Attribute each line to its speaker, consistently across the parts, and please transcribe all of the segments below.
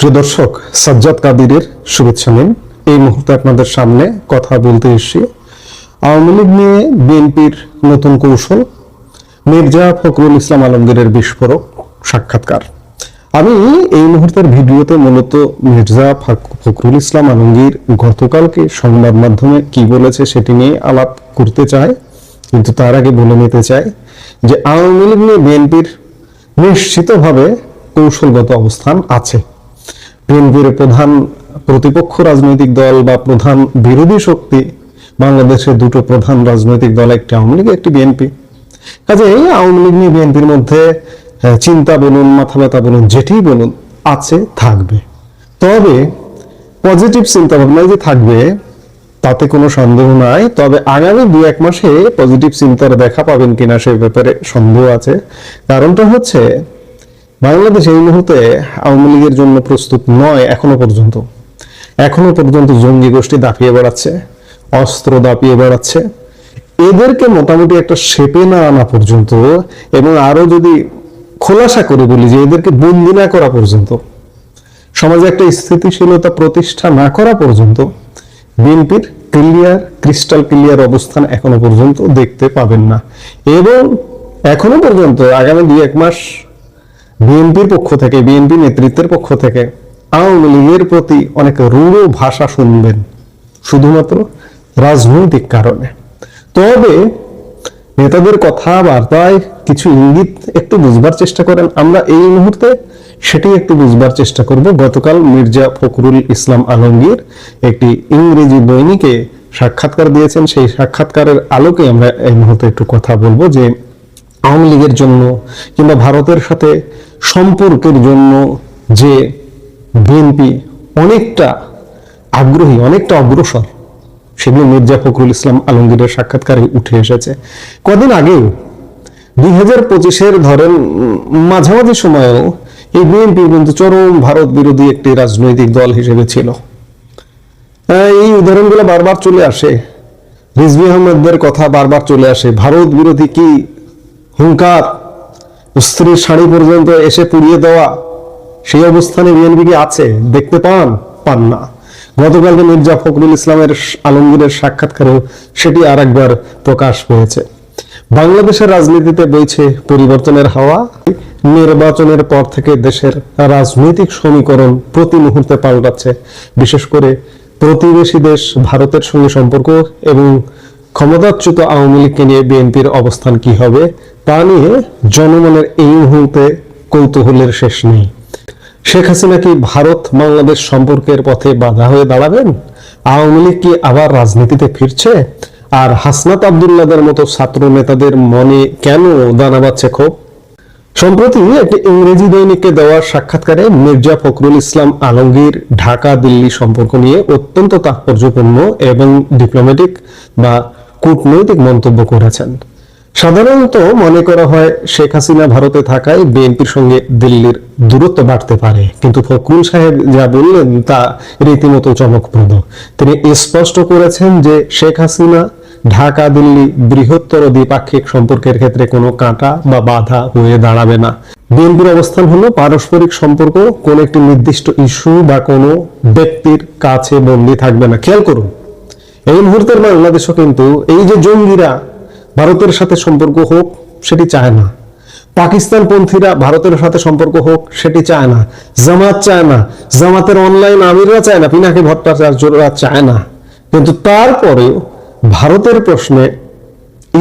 Speaker 1: প্রিয় দর্শক, সাজ্জাদ কাদিরের শুভেচ্ছা নিন। এই মুহূর্তে আপনাদের সামনে কথা বলতে এসেছি আওয়ামী লীগ নিয়ে বিএনপির নতুন কৌশল, মির্জা ফখরুল ইসলাম আলমগীরের বিস্ফোরক সাক্ষাৎকার। আমি এই মুহূর্তের ভিডিওতে মূলত মির্জা ফখরুল ইসলাম আলমগীর গতকালকে সংবাদ মাধ্যমে কি বলেছে সেটি নিয়ে আলাপ করতে চাই, কিন্তু তার আগে বলে নিতে চাই যে আওয়ামী লীগ নিয়ে বিএনপির নিশ্চিতভাবে কৌশলগত অবস্থান আছে। বিএনপির প্রধান প্রতিপক্ষ রাজনৈতিক দল বা প্রধান বিরোধী শক্তি বাংলাদেশের দুটো প্রধান রাজনৈতিক দল, একটি আওয়ামী লীগ, একটি বিএনপি। কাজেই আওয়ামী লীগ নিয়ে বিএনপির মধ্যে চিন্তা বলুন, মাথা ব্যথা বলুন, যেটি বলুন, আছে, থাকবে। তবে পজিটিভ চিন্তা ভাবনা যে থাকবে তাতে কোনো সন্দেহ নাই। তবে আগামী 2-1 মাসে পজিটিভ চিন্তার দেখা পাবেন কিনা সে ব্যাপারে সন্দেহ আছে। কারণটা হচ্ছে বাংলাদেশ এই মুহূর্তে আওয়ামী লীগের জন্য প্রস্তুত নয়। এখনো পর্যন্ত জঙ্গি গোষ্ঠী দাপিয়ে বেড়াচ্ছে, অস্ত্র দাপিয়ে বেড়াচ্ছে। এদেরকে মোটামুটি একটা শেপে না আনা পর্যন্ত, এবং আরো যদি খোলাসা করে বলি যে এদেরকে বন্দি না করা পর্যন্ত, সমাজে একটা স্থিতিশীলতা প্রতিষ্ঠা না করা পর্যন্ত বিএনপির ক্রিস্টাল ক্লিয়ার অবস্থান এখনো পর্যন্ত দেখতে পাবেন না। এবং এখনো পর্যন্ত আগামী 2-1 মাস বিএনপির পক্ষ থেকে, বিএনপি নেতৃত্বের পক্ষ থেকে আওয়ামী লীগের প্রতি অনেক রূঢ় ভাষা শুনবেন, শুধুমাত্র রাজনৈতিক কারণে। তবে নেতাদের কথাবার্তায় কিছু ইঙ্গিত একটু বুঝবার চেষ্টা করেন। আমরা এই মুহূর্তে সেটি একটু বুঝবার চেষ্টা করব। গতকাল মির্জা ফখরুল ইসলাম আলমগীর একটি ইংরেজি দৈনিকে সাক্ষাৎকার দিয়েছেন। সেই সাক্ষাৎকারের আলোকে আমরা এই মুহূর্তে একটু কথা বলবো যে আওয়ামী লীগের জন্য কিংবা ভারতের সাথে সম্পর্কের জন্য যে বিএনপি অনেকটা আগ্রহী, অনেকটা অগ্রসর, সেগুলো মির্জা ফখরুল ইসলাম আলমগীরের সাক্ষাৎকারে উঠে এসেছে। কদিন আগেও 2025-এর ধরেন মাঝামাঝি সময়েও এই বিএনপি কিন্তু চরম ভারত বিরোধী একটি রাজনৈতিক দল হিসেবে ছিল। এই উদাহরণগুলো বারবার চলে আসে, রিজভী আহমেদের কথা বারবার চলে আসে। ভারত বিরোধী কি হুঙ্কার, স্ত্রীর শাড়ি পর্যন্ত এসে পুড়িয়ে দেওয়া, সেই অবস্থানে বিএনপি কি আছে? দেখতে পান না। গতকালকে মির্জা ফখরুল ইসলামের আলমগীরের সাক্ষাৎকারেও সেটি আর একবার প্রকাশ পেয়েছে। বাংলাদেশের রাজনীতিতে বইছে পরিবর্তনের হাওয়া। নির্বাচনের পর থেকে দেশের রাজনৈতিক সমীকরণ প্রতি মুহূর্তে পাল্টাচ্ছে। বিশেষ করে প্রতিবেশী দেশ ভারতের সঙ্গে সম্পর্ক এবং ক্ষমতাচ্যুত আওয়ামী লীগকে নিয়ে বিএনপির অবস্থান কি হবে তা নিয়ে জনমনের এই মুহূর্তে কৌতূহলের শেষ নেই। শেখ হাসিনা কি ভারত বাংলাদেশ সম্পর্কের পথে বাধা হয়ে দাঁড়াবেন? আওয়ামী লীগ কি আবার রাজনীতিতে ফিরছে? আর হাসনাত আব্দুল্লাহদের মতো ছাত্র নেতাদের মনে কেন দানা বাঁধছে ক্ষোভ? সম্প্রতি একটি ইংরেজি দৈনিককে দেওয়া সাক্ষাৎকারে মির্জা ফখরুল ইসলাম আলমগীর ঢাকা দিল্লি সম্পর্ক নিয়ে অত্যন্ত তাৎপর্যপূর্ণ এবং ডিপ্লোম্যাটিক বা কূটনৈতিক মন্তব্য করেছেন। সাধারণত মনে করা হয় শেখ হাসিনা ভারতে থাকায় বিএনপির সঙ্গে দিল্লির দূরত্ব বাড়তে পারে, কিন্তু ফখরুল সাহেব যা বললেন তা রীতিমতো চমকপ্রদ। তিনি স্পষ্ট করেছেন যে শেখ হাসিনা ঢাকা দিল্লি বৃহত্তর দ্বিপাক্ষিক সম্পর্কের ক্ষেত্রে কোনো কাঁটা বা বাধা হয়ে দাঁড়াবে না। বিএনপির অবস্থান হলো পারস্পরিক সম্পর্ক কোন একটি নির্দিষ্ট ইস্যু বা কোনো ব্যক্তির কাছে বন্দী থাকবে না। খেয়াল করুন, এই মুহূর্তের বাংলাদেশও কিন্তু এই যে জঙ্গিরা ভারতের সাথে সম্পর্ক হোক সেটি চায় না, পাকিস্তান পন্থীরা ভারতের সাথে সম্পর্ক হোক সেটি চায় না, জামাত চায় না, জামাতের অনলাইন আমিররা চায় না, পিনাকি ভট্টাচার্যরা চায় না। কিন্তু তারপরেও ভারতের প্রশ্নে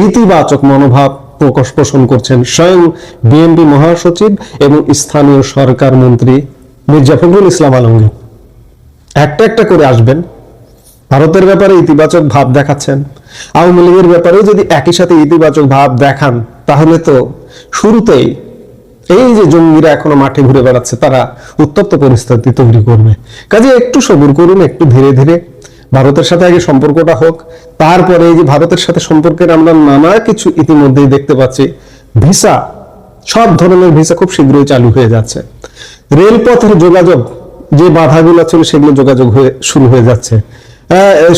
Speaker 1: ইতিবাচক মনোভাব পোষণ করছেন স্বয়ং বিএনপি মহাসচিব এবং স্থানীয় সরকার মন্ত্রী মির্জা ফখরুল ইসলাম আলমগীর। একটা করে আসবেন, ভারতের ব্যাপারে ইতিবাচক ভাব দেখাচ্ছেন, আওয়ামী লীগের ব্যাপারেও যদি একই সাথে ইতিবাচক ভাব দেখান, তাহলে তো শুরুতেই এই যে জঙ্গিরা এখনো মাঠে ঘুরে বেড়াচ্ছে তারা উত্তপ্ত পরিস্থিতি তৈরি করবে। কাজে একটু সবুর করুন, একটু ধীরে ধীরে ভারতের সাথে আগে সম্পর্কটা হোক, তারপরে এই যে ভারতের সাথে সম্পর্কের আমরা নানা কিছু ইতিমধ্যেই দেখতে পাচ্ছি। ভিসা, সব ধরনের ভিসা খুব শীঘ্রই চালু হয়ে যাচ্ছে। রেলপথের যোগাযোগ যে বাধাগুলো ছিল সেগুলো যোগাযোগ শুরু হয়ে যাচ্ছে।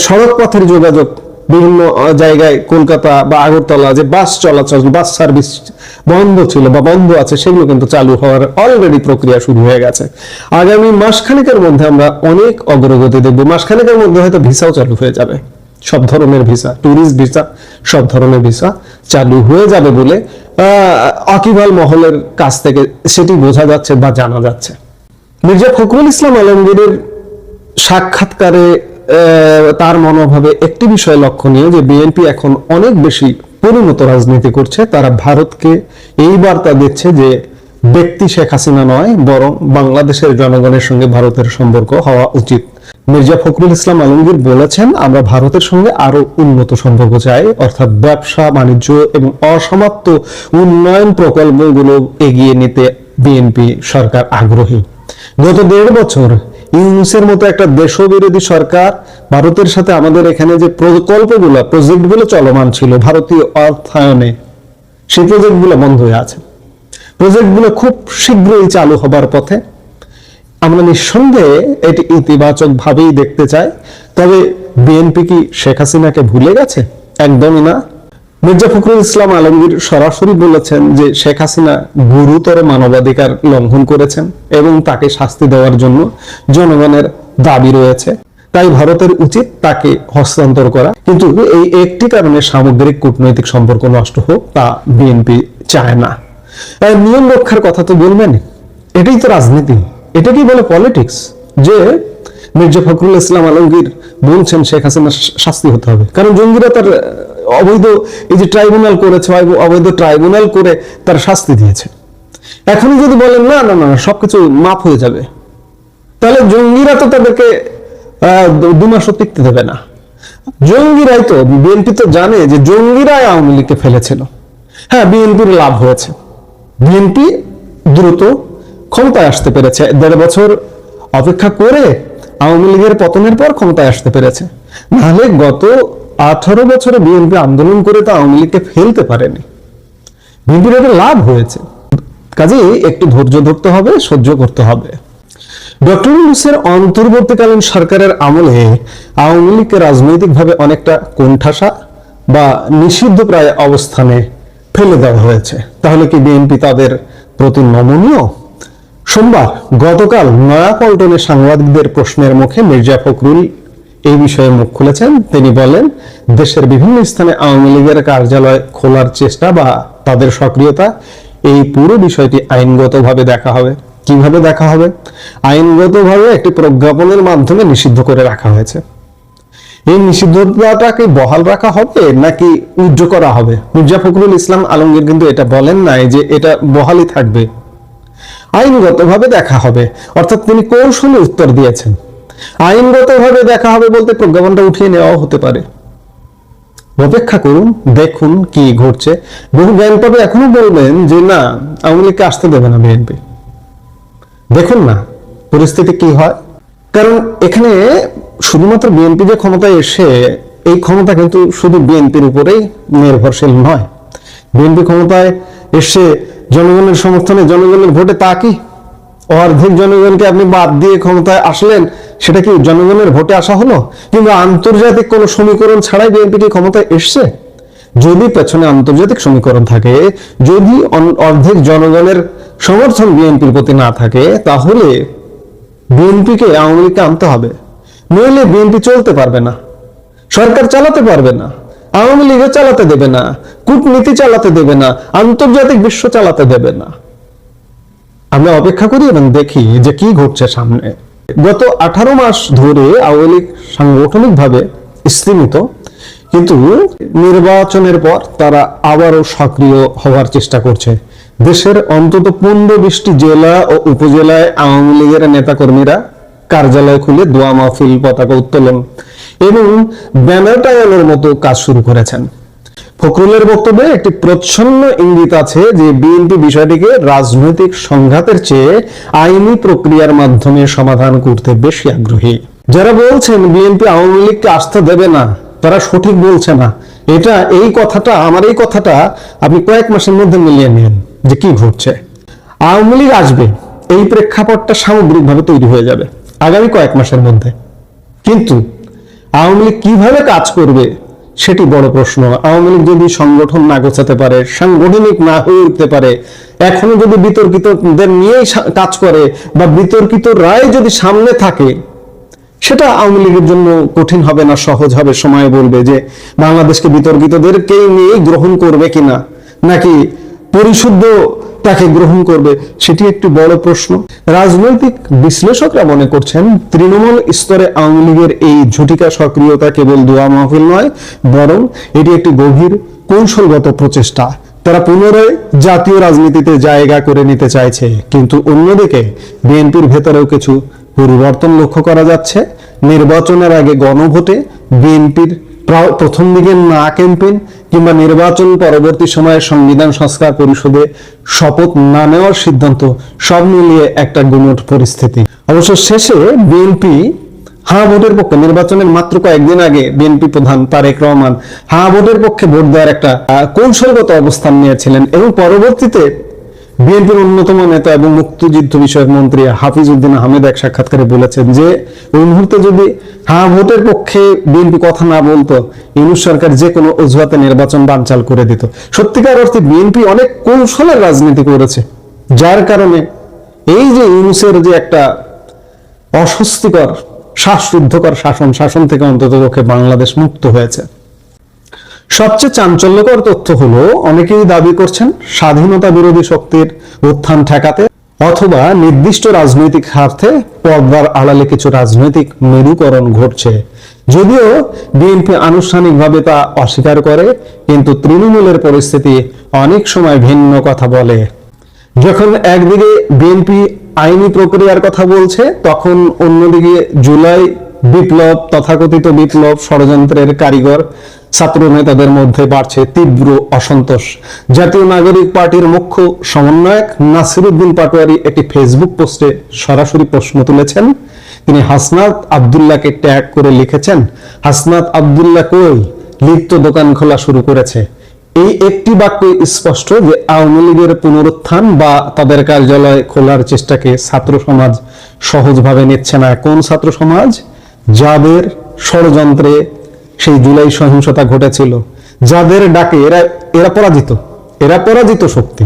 Speaker 1: সড়ক পথের যোগাযোগ বিভিন্ন জায়গায় কলকাতা বা আগরতলা যে বাস চলাচল, বাস সার্ভিস বন্ধ ছিল বা বন্ধ আছে, সেগুলো কিন্তু চালু হওয়ার অলরেডি প্রক্রিয়া শুরু হয়ে গেছে। আগামী মাসখানেকের মধ্যে আমরা অনেক অগ্রগতি দেখবো। মাসখানেকের মধ্যে হয়তো ভিসাও চালু হয়ে যাবে, সব ধরনের ভিসা, ট্যুরিস্ট ভিসা, সব ধরনের ভিসা চালু হয়ে যাবে বলে আকিভাল মহলের কাছ থেকে সেটি বোঝা যাচ্ছে বা জানা যাচ্ছে। মির্জা ফখরুল ইসলাম আলমগীরের সাক্ষাৎকারে তার মনোভাবে একটি বিষয় লক্ষণীয় যে বিএনপি এখন অনেক বেশি পরিণত রাজনীতি করছে। তারা ভারতকে এই বার্তা দিচ্ছে যে ব্যক্তি শেখ হাসিনা নয়, বরং বাংলাদেশের জনগণের সঙ্গে ভারতের সম্পর্ক হওয়া উচিত। মির্জা ফখরুল ইসলাম আলমগীর বলেছেন, আমরা ভারতের সঙ্গে আরো উন্নত সম্পর্ক চাই, অর্থাৎ ব্যবসা বাণিজ্য এবং অসমাপ্ত উন্নয়ন প্রকল্পগুলো এগিয়ে নিতে বিএনপি সরকার আগ্রহী। গত 1.5 বছর ইউনূসের মতো একটা দেশবিরোধী সরকার ভারতের সাথে আমাদের এখানে যে প্রজেক্টগুলো চলমান ছিল ভারতীয় অর্থায়নে, সেই প্রজেক্টগুলো বন্ধ হয়ে আছে। প্রজেক্টগুলো খুব শীঘ্রই চালু হবার পথে। আমরা নিঃসন্দেহে এটি ইতিবাচক ভাবেই দেখতে চাই। তবে বিএনপি কি শেখ হাসিনাকে ভুলে গেছে? একদমই না। মির্জা ফখরুল ইসলাম আলমগীর সরাসরি বলেছেন যে শেখ হাসিনা গুরুতর মানবাধিকার লঙ্ঘন করেছেন এবং তাকে শাস্তি দেওয়ার জন্য জনগণের দাবি রয়েছে। তাই ভারতের উচিত তাকে হস্তান্তর করা। কিন্তু এই একটি কারণে সামগ্রিক কূটনৈতিক সম্পর্ক নষ্ট হোক তা বিএনপি চায় না। নিয়ম রক্ষার কথা তো বলবেন, এটাই তো রাজনীতি, এটাকেই বলে পলিটিক্স। যে মির্জা ফখরুল ইসলাম আলমগীর বলছেন শেখ হাসিনার শাস্তি হতে হবে, কারণ জঙ্গিরা তার অবৈধ এই যে ট্রাইব্যুনাল করেছে, অবৈধ ট্রাইব্যুনাল করে তার শাস্তি দিয়েছে। এখনই যদি বলেন না না না সবকিছু মাফ হয়ে যাবে, তাহলে জঙ্গিরা তো তাদেরকে 2 মাসও টিকতে দেবে না। জঙ্গিরাই তো, বিএনপি তো জানে যে জঙ্গিরাই আওয়ামী লীগকে ফেলেছিল। হ্যাঁ, বিএনপির লাভ হয়েছে, বিএনপি দ্রুত ক্ষমতায় আসতে পেরেছে। 1.5 বছর অপেক্ষা করে আওয়ামী লীগের পতনের পর ক্ষমতায় আসতে পেরেছে। নাহলে গত 18 বছরে বিএনপি আন্দোলন করে তো আওয়ামী লীগকে ফেলতে পারেনি। বিএনপির একটা লাভ হয়েছে, কাজেই একটু ধৈর্য ধরতে হবে, সহ্য করতে হবে। ডক্টর ইউনূসের অন্তর্বর্তীকালীন সরকারের আমলে আওয়ামী লীগকে রাজনৈতিকভাবে অনেকটা কোণঠাসা বা নিষিদ্ধ প্রায় অবস্থানে ফেলে দেওয়া হয়েছে। তাহলে কি বিএনপি তাদের প্রতি নমনীয়? সোমবার গতকাল নয়াপল্টনে সাংবাদিকদের প্রশ্নের মুখে মির্জা ফখরুল এই বিষয়ে মুখ খুলেছেন। তিনি বলেন, দেশের বিভিন্ন স্থানে আওয়ামী লীগের কার্যালয় খোলার চেষ্টা বা তাদের সক্রিয়তা, এই পুরো বিষয়টি আইনগতভাবে দেখা হবে। কিভাবে দেখা হবে? আইনগতভাবে একটি প্রজ্ঞাপনের মাধ্যমে নিষিদ্ধ করে রাখা হয়েছে। এই নিষিদ্ধতাটাকে বহাল রাখা হবে নাকি উজ্জ্ব করা হবে? মির্জা ফখরুল ইসলাম আলমগীর কিন্তু এটা বলেন নাই যে এটা বহালই থাকবে। আইনগতভাবে দেখা হবে, অর্থাৎ তিনি কৌশলী উত্তর দিয়েছেন। আইনগতভাবে দেখা হবে বলতে প্রজ্ঞাপনটা উঠিয়ে নেওয়াও হতে পারে। অপেক্ষা করুন, দেখুন কি ঘটছে। বহু জ্ঞানপাবে এখনো বলবেন যে না, আওয়ামী লীগকে আসতে দেবে না বিএনপি। দেখুন না পরিস্থিতি কি হয়। কারণ এখানে শুধুমাত্র বিএনপি যে ক্ষমতায় এসে, এই ক্ষমতা কিন্তু শুধু বিএনপির উপরেই নির্ভরশীল নয়। বিএনপি ক্ষমতায় এসে জনগণের সমর্থনে, জনগণের ভোটে তা কি? অর্ধেক জনগণকে আপনি বাদ দিয়ে ক্ষমতায় আসলেন, সেটা কি জনগণের ভোটে আসা হলো? কিন্তু আন্তর্জাতিক কোন সমীকরণ ছাড়াই বিএনপি কি ক্ষমতায় এসছে? যদি পেছনে আন্তর্জাতিক সমীকরণ থাকে, যদি অর্ধেক জনগণের সমর্থন বিএনপির প্রতি না থাকে, তাহলে বিএনপিকে আওয়ামী লীগকে আনতে হবে। নইলে বিএনপি চলতে পারবে না, সরকার চালাতে পারবে না, আওয়ামী লীগও চালাতে দেবে না, কূটনীতি চালাতে দেবে না, আন্তর্জাতিক বিশ্ব চালাতে দেবে না। আমরা অপেক্ষা করি এবং দেখি যে কি ঘটছে সামনে। গত 18 মাস ধরে আওয়ামী লীগ সাংগঠনিকভাবে স্তিমিত, কিন্তু নির্বাচনের পর তারা আবারও সক্রিয় হওয়ার চেষ্টা করছে। দেশের অন্তত 15-20টি জেলা ও উপজেলায় আওয়ামী লীগের নেতাকর্মীরা কার্যালয় খুলে দোয়া মাহফিল, পতাকা উত্তোলন এবং ব্যানার টাঙানোর মতো কাজ শুরু করেছেন। ফখরুলের বক্তব্যে একটি প্রচ্ছন্ন ইঙ্গিত আছে যে বিএনপি বিষয়টিকে রাজনৈতিক সংঘাতের চেয়ে আইনি প্রক্রিয়ার মাধ্যমে সমাধান করতে বেশি আগ্রহী। যারা বলছেন বিএনপি আওয়ামী লীগকে আস্থা দেবে না, তারা সঠিক বলছে না। এই কথাটা আপনি কয়েক মাসের মধ্যে মিলিয়ে নেন যে কি ঘটছে। আওয়ামী লীগ আসবে, এই প্রেক্ষাপটটা সামগ্রিকভাবে তৈরি হয়ে যাবে আগামী কয়েক মাসের মধ্যে। কিন্তু আওয়ামী লীগ কিভাবে কাজ করবে সেটি বড় প্রশ্ন। আওয়ামী লীগ যদি সংগঠন না গোছাতে পারে, সাংগঠনিক না হয়ে উঠতে পারে, এখনো যদি বিতর্কিতদের নিয়েই কাজ করে বা বিতর্কিত রায় যদি সামনে থাকে, সেটা আওয়ামী লীগের জন্য কঠিন হবে না সহজ হবে। সময় বলবে যে বাংলাদেশকে বিতর্কিতদেরকেই নিয়ে গ্রহণ করবে কিনা, নাকি পরিশুদ্ধ তাকে গ্রহণ করবে, সেটি একটি বড় প্রশ্ন। রাজনৈতিক বিশ্লেষকরা মনে করছেন তৃণমূল স্তরে আওয়ামী লীগের এই ঝুটিকা সক্রিয়তা কেবল দোয়া মাহফিল নয়, বরং এটি একটি গভীর কৌশলগত প্রচেষ্টা। তারা পুনরায় জাতীয় রাজনীতিতে জায়গা করে নিতে চাইছে। কিন্তু অন্যদিকে বিএনপির ভেতরেও কিছু পরিবর্তন লক্ষ্য করা যাচ্ছে। নির্বাচনের আগে গণভোটে বিএনপির প্রথম দিকে না ক্যাম্পেইন কিংবা নির্বাচন পরবর্তী সময়ে সংবিধান সংস্কার পরিষদে শপথ না নেওয়ার সিদ্ধান্ত, সব মিলিয়ে একটা গুমট পরিস্থিতি। অবশ্য শেষে বিএনপি হ্যাঁ ভোটের পক্ষে, নির্বাচনের মাত্র কয়েকদিন আগে বিএনপি প্রধান তারেক রহমান হ্যাঁ ভোটের পক্ষে ভোট দেওয়ার একটা কৌশলগত অবস্থান নিয়েছিলেন এবং পরবর্তীতে বিএনপির অন্যতম নেতা এবং মুক্তিযুদ্ধ বিষয়ক মন্ত্রী হাফিজ উদ্দিন আহমেদ এক সাক্ষাৎকারে বলেছেন যে ওই মুহূর্তে যদি হ্যাঁ ভোটের পক্ষে বিএনপি কথা না বলতো, ইউনূস সরকার যে কোনো অজুহাতে নির্বাচন বানচাল করে দিত। সত্যিকার অর্থে বিএনপি অনেক কৌশলের রাজনীতি করেছে, যার কারণে এই যে ইউনূসের যে একটা অস্বস্তিকর শ্বাসরুদ্ধকর শাসন থেকে অন্ততপক্ষে বাংলাদেশ মুক্ত হয়েছে। সবচেয়ে চাঞ্চল্যকর তথ্য হলো, অনেকেই দাবি করছেন স্বাধীনতা বিরোধী শক্তির উত্থান ঠেকাতে অথবা নির্দিষ্ট রাজনৈতিক স্বার্থে পর্দার আড়ালে কিছু রাজনৈতিক মেরুকরণ ঘটছে। যদিও বিএনপি আনুষ্ঠানিকভাবে তা অস্বীকার করে, কিন্তু তৃণমূলের পরিস্থিতি অনেক সময় ভিন্ন কথা বলে। যখন একদিকে বিএনপি আইনি প্রক্রিয়ার কথা বলছে, তখন অন্যদিকে জুলাই বিপ্লব, তথাকথিত বিপ্লব ষড়যন্ত্রের কারিগর ছাত্র নেতাদের মধ্যে বাড়ছে তীব্র অসন্তোষ। জাতীয় নাগরিক পার্টির মুখ্য সমন্বয়ক নাসিরউদ্দিন পাটোয়ারি একটি ফেসবুক পোস্টে সরাসরি প্রশ্ন তুলেছেন। তিনি হাসনাত আব্দুল্লাহকে ট্যাগ করে লিখেছেন, হাসনাত আব্দুল্লাহ কই, লীগ তো দোকান খোলা শুরু করেছে। এই একটি বাক্য স্পষ্ট যে আওয়ামী লীগের পুনরুত্থান বা তাদের কার্যালয় খোলার চেষ্টাকে ছাত্র সমাজ সহজভাবে নিচ্ছে না। কোন ছাত্র সমাজ? যাদের ষড়যন্ত্রে সেই জুলাই সহিংসতা ঘটেছিল, যাদের ডাকে এরা পরাজিত শক্তি।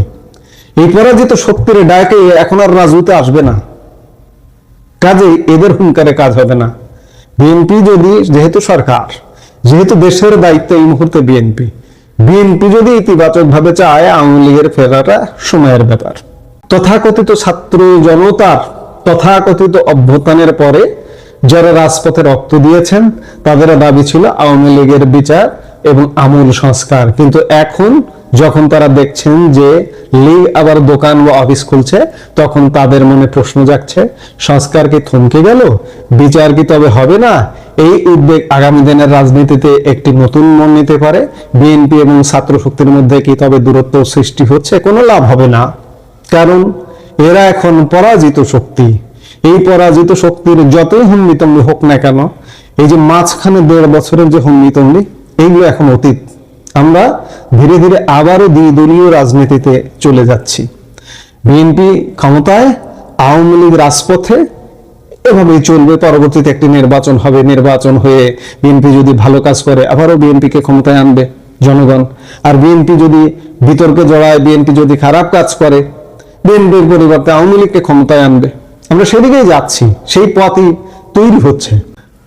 Speaker 1: এই পরাজিত শক্তির ডাকে এখন আর রাজনীতি আসবে না, কাজেই এদের হুঙ্কারে কাজ হবে না। বিএনপি যদি, যেহেতু সরকার, যেহেতু দেশের দায়িত্ব এই মুহূর্তে বিএনপি যদি ইতিবাচক ভাবে চায়, আওয়ামী লীগের ফেরাটা সময়ের ব্যাপার। তথাকথিত ছাত্র জনতার তথাকথিত অভ্যুত্থানের পরে যারা রাজপথে রক্ত দিয়েছেন, তাদের দাবি ছিল আওয়ামী লীগের বিচার এবং আমূল সংস্কার। কিন্তু এখন যখন তারা দেখছেন যে লীগ আবার দোকান বা অফিস খুলছে, তখন তাদের মনে প্রশ্ন জাগছে, সংস্কার কি থমকে গেল? বিচার কি তবে হবে না? এই উদ্বেগ আগামী দিনের রাজনীতিতে একটি নতুন মন নিতে পারে। বিএনপি এবং ছাত্র শক্তির মধ্যে কি তবে দূরত্ব সৃষ্টি হচ্ছে? কোনো লাভ হবে না, কারণ এরা এখন পরাজিত শক্তি। এই পরাজিত শক্তির যতই হুম্বিতম্বি হোক না কেন, এই যে মাঝখানে 1.5 বছরের যে হুম্বিতম্বি, এইগুলো এখন অতীত। আমরা ধীরে ধীরে আবারও দ্বিদলীয় রাজনীতিতে চলে যাচ্ছি। বিএনপি ক্ষমতায়, আওয়ামী লীগ রাজপথে, এভাবেই চলবে। পরবর্তীতে একটি নির্বাচন হবে, নির্বাচন হয়ে বিএনপি যদি ভালো কাজ করে, আবারও বিএনপিকে ক্ষমতায় আনবে জনগণ। আর বিএনপি যদি বিতর্কে জড়ায়, বিএনপি যদি খারাপ কাজ করে, বিএনপির পরিবর্তে আওয়ামী লীগকে ক্ষমতায় আনবে। আমরা সেদিকেই যাচ্ছি, সেই পথই তৈরি হচ্ছে।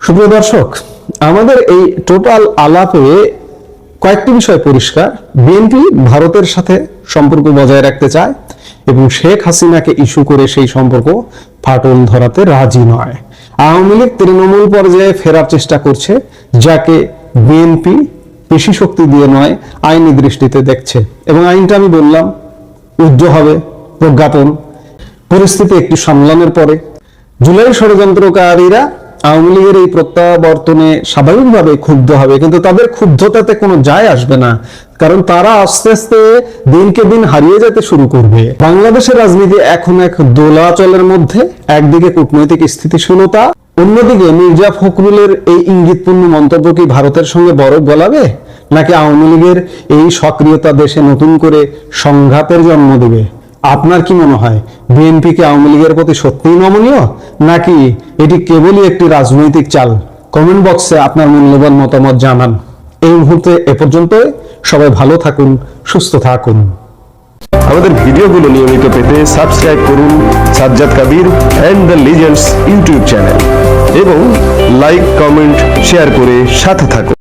Speaker 1: সুপ্রিয় দর্শক, আমাদের এই টোটাল আলাপে কয়েকটি বিষয় পরিষ্কার। বিএনপি ভারতের সাথে সম্পর্ক বজায় রাখতে চায় এবং শেখ হাসিনাকে ইস্যু করে সেই সম্পর্ক ফাটল ধরাতে রাজি নয়। আওয়ামী লীগ তৃণমূল পর্যায়ে ফেরার চেষ্টা করছে, যাকে বিএনপি পেশি শক্তি দিয়ে নয়, আইনি দৃষ্টিতে দেখছে। এবং আইনটা আমি বললাম উজ্জ্ব হবে, প্রজ্ঞাপন। পরিস্থিতি একটু সামলানোর পরে জুলাই ষড়যন্ত্রকারীরা আওয়ামী লীগের এই প্রত্যাবর্তনে স্বাভাবিকভাবে ক্ষুব্ধ হবে, কিন্তু তাদের ক্ষুব্ধতাতে কোনো যায় আসবে না, কারণ তারা আস্তে আস্তে দিনকে দিন হারিয়ে যেতে শুরু করবে। বাংলাদেশের রাজনীতি এখন এক দোলাচলের মধ্যে, একদিকে কূটনৈতিক স্থিতিশীলতা, অন্যদিকে মির্জা ফখরুলের এই ইঙ্গিতপূর্ণ মন্তব্য কি ভারতের সঙ্গে বরফ গলাবে, নাকি আওয়ামী লীগের এই সক্রিয়তা দেশে নতুন করে সংঘাতের জন্ম দেবে? আপনার কি মনে হয়, বিএনপি কি আওয়ামী লীগের প্রতি সত্যিই নমনীয়, নাকি এটি কেবলই একটি রাজনৈতিক চাল? কমেন্ট বক্সে আপনার মূল্যবান মতামত জানান। এই মুহূর্তে এ পর্যন্ত। সবাই ভালো থাকুন, সুস্থ থাকুন।
Speaker 2: আমাদের ভিডিওগুলো নিয়মিত পেতে সাবস্ক্রাইব করুন Sajjad Kadir and the legends YouTube channel এবং লাইক, কমেন্ট, শেয়ার করে সাথে থাকুন।